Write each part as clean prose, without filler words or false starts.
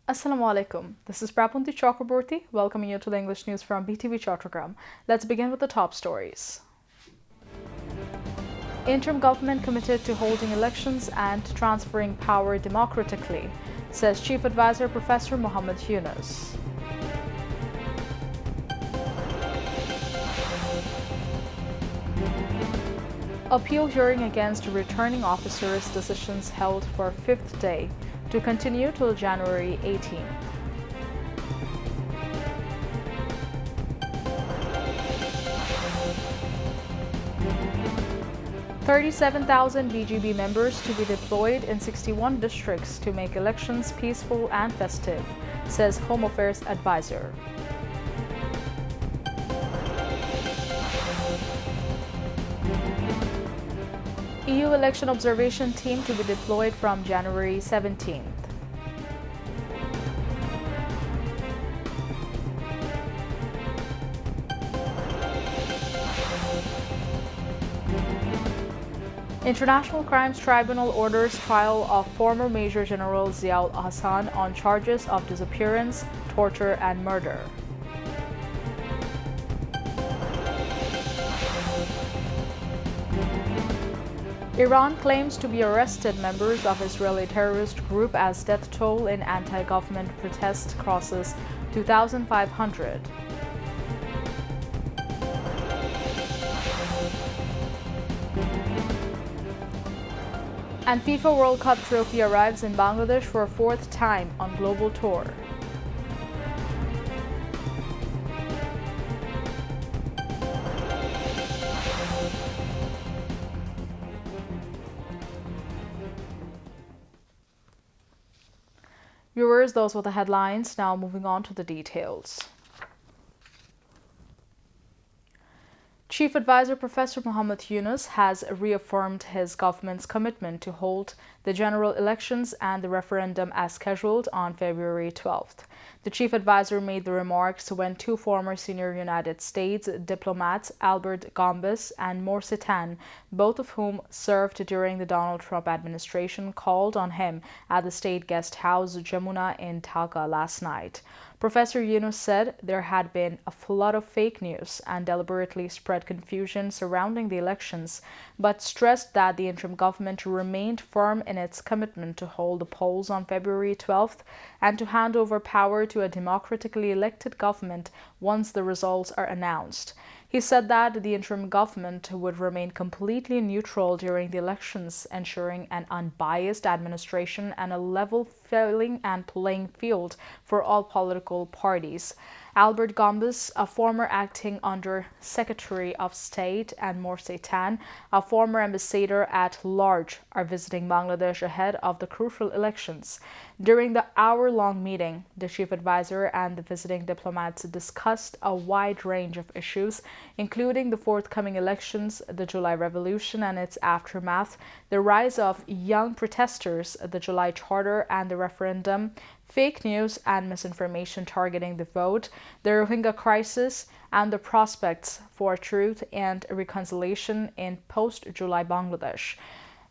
Assalamu alaikum. This is Btv-Chattogram welcoming you to the English news from Btv-Chattogram. Let's begin with the top stories. Interim government committed to holding elections and transferring power democratically, says Chief Advisor Professor Muhammad Yunus. Appeal hearing against returning officers' decisions held for fifth day to continue till January 18th. $37,000 BGB members to be deployed in 61 districts to make elections peaceful and festive, says Home Affairs Advisor. EU election observation team to be deployed from January 17th. International Crimes Tribunal orders trial of former Major General Ziaul Hassan on charges of disappearance, torture, and murder. Iran claims to be arrested members of Israeli terrorist group as death toll in anti-government protests crosses 2,500. And FIFA World Cup trophy arrives in Bangladesh for a fourth time on global tour. Viewers, those were the headlines. Now moving on to the details. Chief Advisor Professor Muhammad Yunus has reaffirmed his government's commitment to hold the general elections and the referendum as scheduled on February 12th. The chief advisor made the remarks when two former senior United States diplomats, Albert Gombis and Morsi Tan, both of whom served during the Donald Trump administration, called on him at the state guest house Jamuna in Dhaka last night. Professor Yunus said there had been a flood of fake news and deliberately spread confusion surrounding the elections, but stressed that the interim government remained firm in its commitment to hold the polls on February 12th and to hand over power to a democratically elected government once the results are announced. He said that the interim government would remain completely neutral during the elections, ensuring an unbiased administration and a level playing field for all political parties. Albert Gombis, a former acting Under Secretary of State, and Morsi Tan, a former ambassador at large, are visiting Bangladesh ahead of the crucial elections. During the hour-long meeting, the chief advisor and the visiting diplomats discussed a wide range of issues, including the forthcoming elections, the July Revolution and its aftermath, the rise of young protesters, the July Charter and the referendum, fake news and misinformation targeting the vote, the Rohingya crisis, and the prospects for truth and reconciliation in post-July Bangladesh.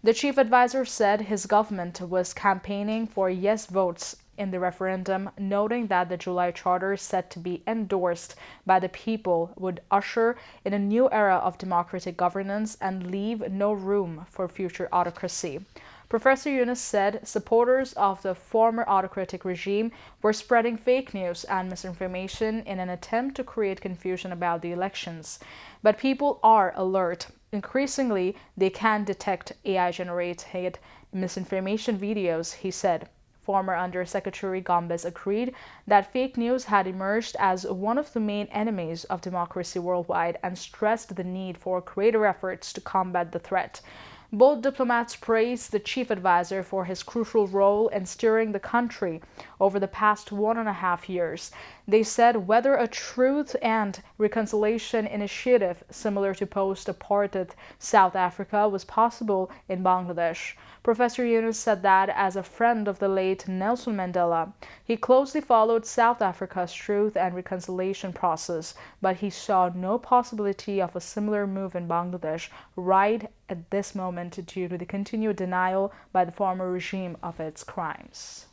The chief advisor said his government was campaigning for yes votes in the referendum, noting that the July Charter, set to be endorsed by the people, would usher in a new era of democratic governance and leave no room for future autocracy. Professor Yunus said supporters of the former autocratic regime were spreading fake news and misinformation in an attempt to create confusion about the elections. But people are alert. Increasingly, they can detect AI-generated misinformation videos, he said. Former Under-Secretary Gombis agreed that fake news had emerged as one of the main enemies of democracy worldwide and stressed the need for greater efforts to combat the threat. Both diplomats praised the chief advisor for his crucial role in steering the country over the past 1.5 years. They said whether a truth and reconciliation initiative similar to post-apartheid South Africa was possible in Bangladesh. Professor Yunus said that as a friend of the late Nelson Mandela, he closely followed South Africa's truth and reconciliation process, but he saw no possibility of a similar move in Bangladesh right at this moment due to the continued denial by the former regime of its crimes.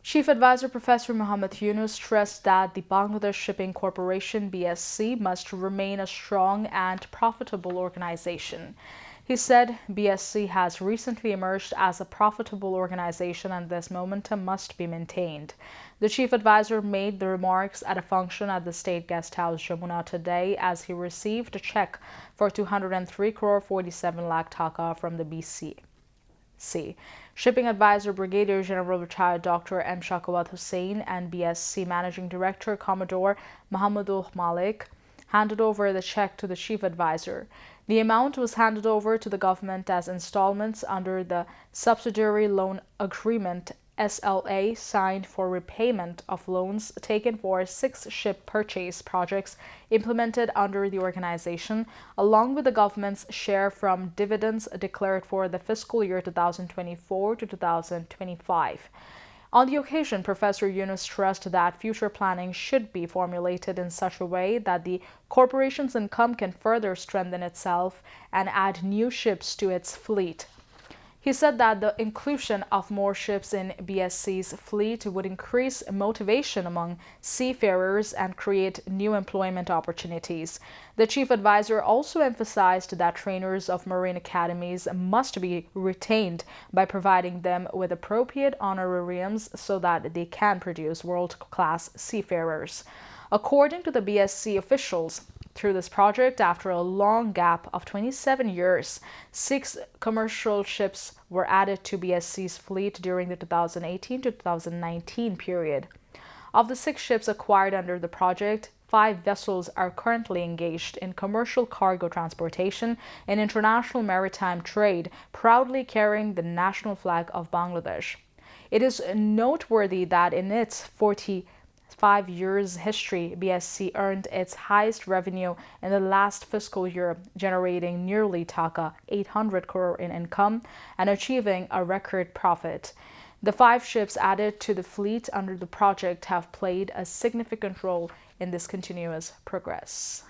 Chief Advisor Professor Muhammad Yunus stressed that the Bangladesh Shipping Corporation (BSC) must remain a strong and profitable organization. He said BSC has recently emerged as a profitable organization and this momentum must be maintained. The chief advisor made the remarks at a function at the State Guest House Jamuna today as he received a check for 203 crore 47 lakh taka from the BSC. Shipping Advisor Brigadier General retired Dr. M. Shakawat Hussain and BSC Managing Director Commodore Muhammadul Malik handed over the check to the chief advisor. The amount was handed over to the government as installments under the Subsidiary Loan Agreement SLA signed for repayment of loans taken for 6 ship purchase projects implemented under the organization, along with the government's share from dividends declared for the fiscal year 2024 to 2025. On the occasion, Professor Yunus stressed that future planning should be formulated in such a way that the corporation's income can further strengthen itself and add new ships to its fleet. He said that the inclusion of more ships in BSC's fleet would increase motivation among seafarers and create new employment opportunities. The chief advisor also emphasized that trainers of marine academies must be retained by providing them with appropriate honorariums so that they can produce world-class seafarers. According to the BSC officials, through this project, after a long gap of 27 years, 6 commercial ships were added to BSC's fleet during the 2018 to 2019 period. Of the 6 ships acquired under the project, 5 vessels are currently engaged in commercial cargo transportation and international maritime trade, proudly carrying the national flag of Bangladesh. It is noteworthy that in its 45 years history, BSC earned its highest revenue in the last fiscal year, generating nearly taka 800 crore in income and achieving a record profit. The 5 ships added to the fleet under the project have played a significant role in this continuous progress.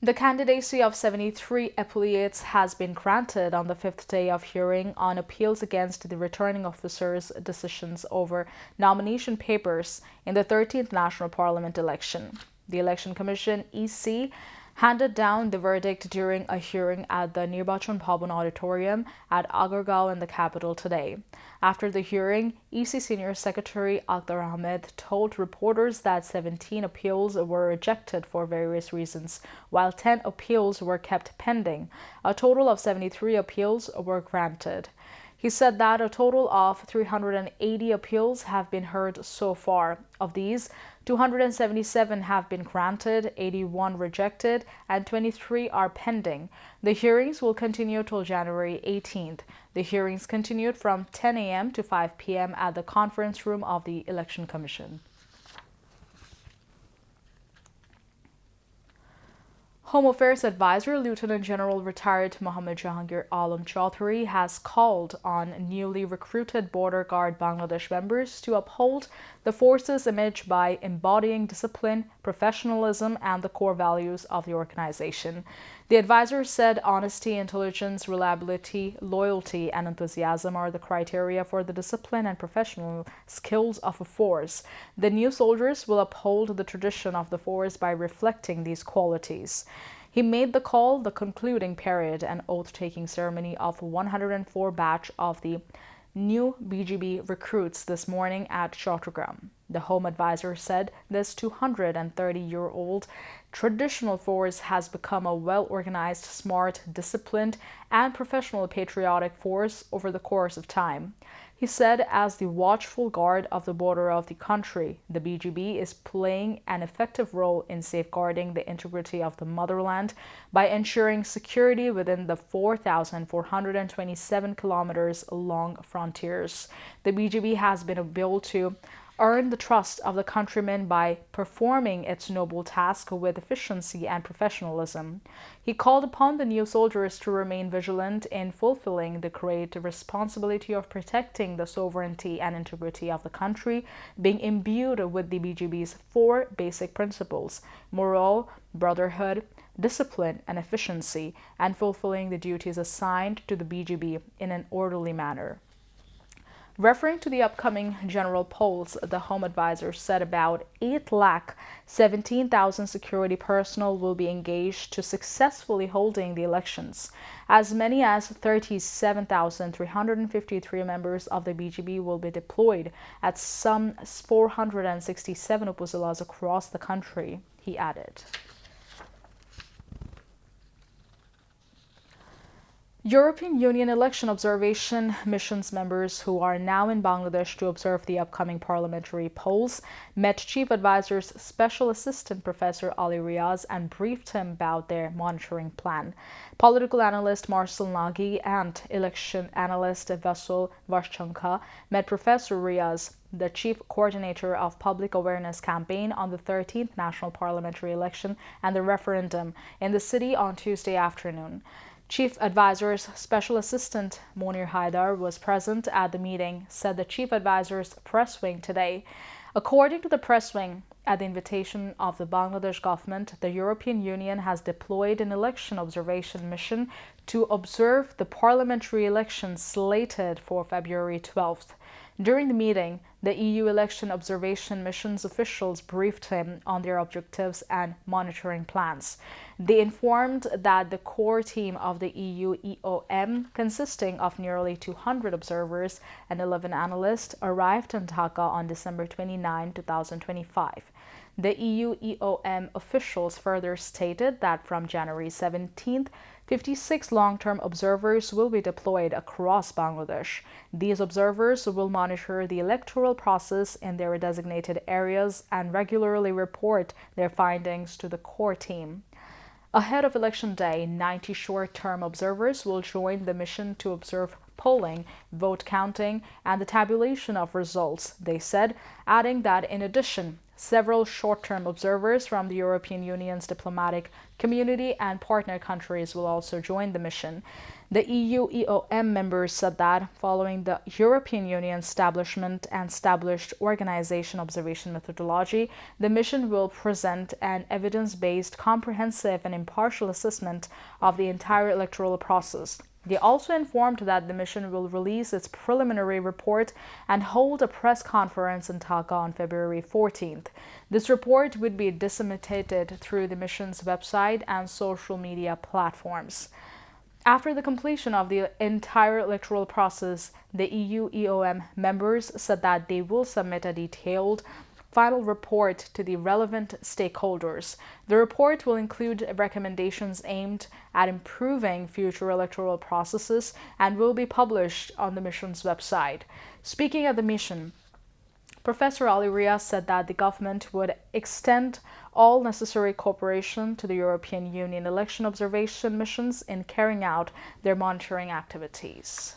The candidacy of 73 appellates has been granted on the 5th day of hearing on appeals against the returning officers' decisions over nomination papers in the 13th National Parliament election. The Election Commission (EC) handed down the verdict during a hearing at the Nirbachan Bhavan Auditorium at Agargaon in the capital today. After the hearing, EC Senior Secretary Akhtar Ahmed told reporters that 17 appeals were rejected for various reasons, while 10 appeals were kept pending. A total of 73 appeals were granted. He said that a total of 380 appeals have been heard so far. Of these, 277 have been granted, 81 rejected, and 23 are pending. The hearings will continue till January 18th. The hearings continued from 10 a.m. to 5 p.m. at the conference room of the Election Commission. Home Affairs Advisor Lieutenant General retired Mohammad Jahangir Alam Chaudhary has called on newly recruited Border Guard Bangladesh members to uphold the force's image by embodying discipline, professionalism, and the core values of the organization. The advisor said honesty, intelligence, reliability, loyalty, and enthusiasm are the criteria for the discipline and professional skills of a force. The new soldiers will uphold the tradition of the force by reflecting these qualities. He made the call the concluding parade and oath-taking ceremony of 104 batch of the new BGB recruits this morning at Chattogram. The Home Advisor said this 230-year-old traditional force has become a well-organized, smart, disciplined, and professional patriotic force over the course of time. He said, as the watchful guard of the border of the country, the BGB is playing an effective role in safeguarding the integrity of the motherland by ensuring security within the 4,427 kilometers long frontiers. The BGB has been able to earn the trust of the countrymen by performing its noble task with efficiency and professionalism. He called upon the new soldiers to remain vigilant in fulfilling the great responsibility of protecting the sovereignty and integrity of the country, being imbued with the BGB's 4 basic principles: moral, brotherhood, discipline, and efficiency, and fulfilling the duties assigned to the BGB in an orderly manner. Referring to the upcoming general polls, the Home Advisor said about 8,17,000 security personnel will be engaged to successfully holding the elections. As many as 37,353 members of the BGB will be deployed at some 467 upazilas across the country, he added. European Union election observation missions members who are now in Bangladesh to observe the upcoming parliamentary polls met Chief Advisor's Special Assistant Professor Ali Riaz and briefed him about their monitoring plan. Political analyst Marcel Nagy and election analyst Vasul Varchanka met Professor Riaz, the chief coordinator of public awareness campaign on the 13th national parliamentary election and the referendum in the city on Tuesday afternoon. Chief Advisor's Special Assistant Monir Haidar was present at the meeting, said the Chief Advisor's press wing today. According to the press wing, at the invitation of the Bangladesh government, the European Union has deployed an election observation mission to observe the parliamentary elections slated for February 12th. During the meeting, the EU election observation mission's officials briefed him on their objectives and monitoring plans. They informed that the core team of the EU EOM, consisting of nearly 200 observers and 11 analysts, arrived in Dhaka on December 29, 2025. The EU EOM officials further stated that from January 17th, 56 long-term observers will be deployed across Bangladesh. These observers will monitor the electoral process in their designated areas and regularly report their findings to the core team. Ahead of Election Day, 90 short-term observers will join the mission to observe polling, vote counting, and the tabulation of results, they said, adding that in addition, several short-term observers from the European Union's diplomatic community and partner countries will also join the mission. The EU EOM members said that following the European Union establishment and established organization observation methodology, the mission will present an evidence-based, comprehensive, and impartial assessment of the entire electoral process. They also informed that the mission will release its preliminary report and hold a press conference in Dhaka on February 14th. This report would be disseminated through the mission's website and social media platforms. After the completion of the entire electoral process, the EU EOM members said that they will submit a detailed final report to the relevant stakeholders. The report will include recommendations aimed at improving future electoral processes and will be published on the mission's website. Speaking at the mission, Professor Ali Riaz said that the government would extend all necessary cooperation to the European Union election observation missions in carrying out their monitoring activities.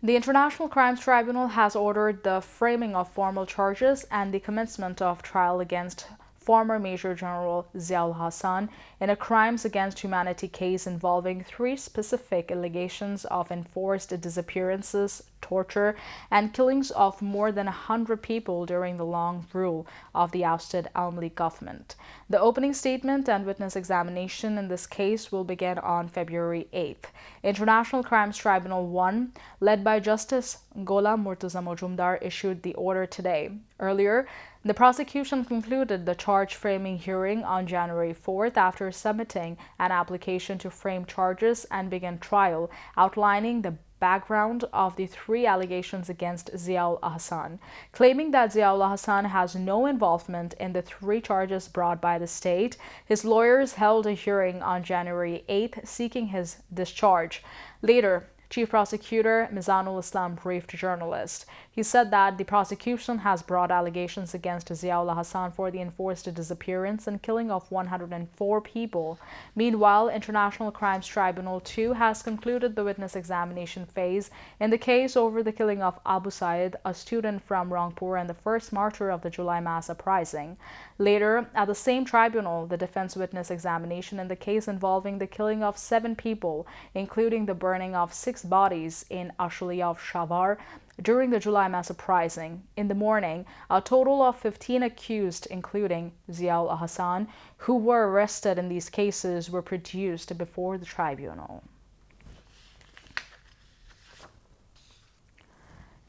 The International Crimes Tribunal has ordered the framing of formal charges and the commencement of trial against former Major General Ziaul Hasan in a crimes against humanity case involving 3 specific allegations of enforced disappearances, torture, and killings of more than 100 people during the long rule of the ousted Awami League government. The opening statement and witness examination in this case will begin on February 8th. International Crimes Tribunal 1, led by Justice Gholam Murtaza Majumdar, issued the order today. Earlier, the prosecution concluded the charge framing hearing on January 4th after submitting an application to frame charges and begin trial, outlining the background of the 3 allegations against Ziaul Hasan, claiming that Ziaul Hasan has no involvement in the 3 charges brought by the state. His lawyers held a hearing on January 8th seeking his discharge. Later, Chief Prosecutor Mizanul Islam briefed journalists. He He said that the prosecution has brought allegations against Ziaullah Hassan for the enforced disappearance and killing of 104 people. Meanwhile, International Crimes Tribunal 2 has concluded the witness examination phase in the case over the killing of Abu Said, a student from Rangpur and the first martyr of the July mass uprising. Later, at the same tribunal, the defense witness examination in the case involving the killing of 7 people, including the burning of 6 bodies in Ashulia of Shavar during the July mass uprising. In the morning, a total of 15 accused, including Ziaullah Hassan, who were arrested in these cases, were produced before the tribunal.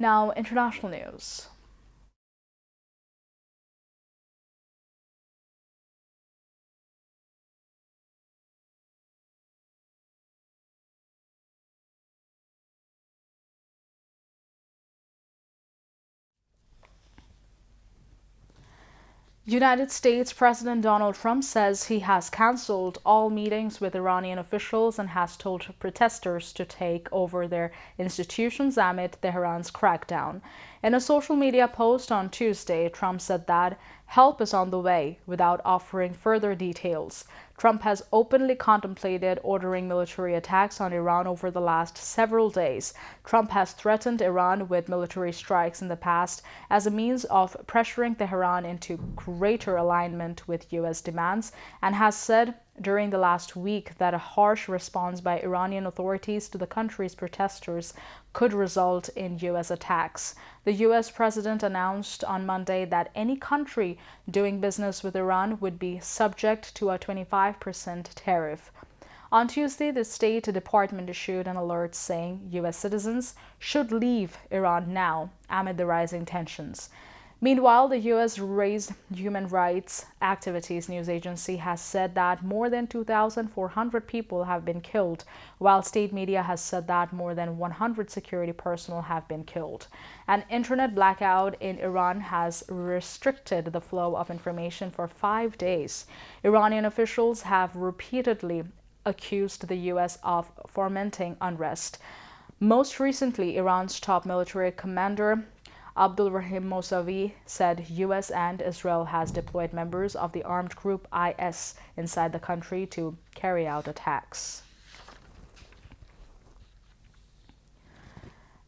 Now, international news. United States President Donald Trump says he has canceled all meetings with Iranian officials and has told protesters to take over their institutions amid Tehran's crackdown. In a social media post on Tuesday, Trump said that help is on the way without offering further details. Trump has openly contemplated ordering military attacks on Iran over the last several days. Trump has threatened Iran with military strikes in the past as a means of pressuring Tehran into greater alignment with U.S. demands, and has said during the last week that a harsh response by Iranian authorities to the country's protesters could result in U.S. attacks. The U.S. president announced on Monday that any country doing business with Iran would be subject to a 25% tariff. On Tuesday, the State Department issued an alert saying U.S. citizens should leave Iran now amid the rising tensions. Meanwhile, the U.S.-raised Human Rights Activities News Agency has said that more than 2,400 people have been killed, while state media has said that more than 100 security personnel have been killed. An internet blackout in Iran has restricted the flow of information for 5 days. Iranian officials have repeatedly accused the U.S. of fomenting unrest. Most recently, Iran's top military commander Abdulrahim Mousavi said U.S. and Israel has deployed members of the armed group IS inside the country to carry out attacks.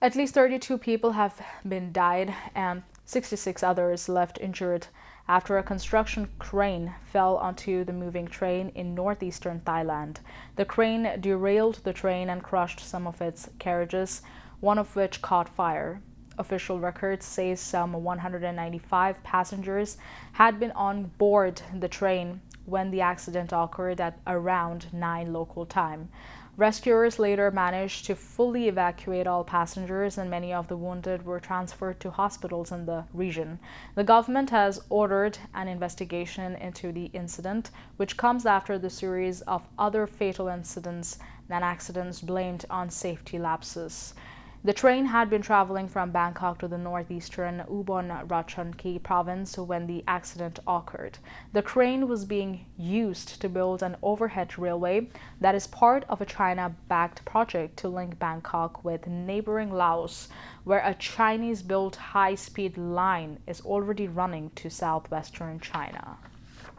At least 32 people have been died and 66 others left injured after a construction crane fell onto the moving train in northeastern Thailand. The crane derailed the train and crushed some of its carriages, one of which caught fire. Official records say some 195 passengers had been on board the train when the accident occurred at around 9 local time. Rescuers later managed to fully evacuate all passengers, and many of the wounded were transferred to hospitals in the region. The government has ordered an investigation into the incident, which comes after the series of other fatal incidents and accidents blamed on safety lapses. The train had been traveling from Bangkok to the northeastern Ubon Ratchathani province when the accident occurred. The crane was being used to build an overhead railway that is part of a China-backed project to link Bangkok with neighboring Laos, where a Chinese-built high-speed line is already running to southwestern China.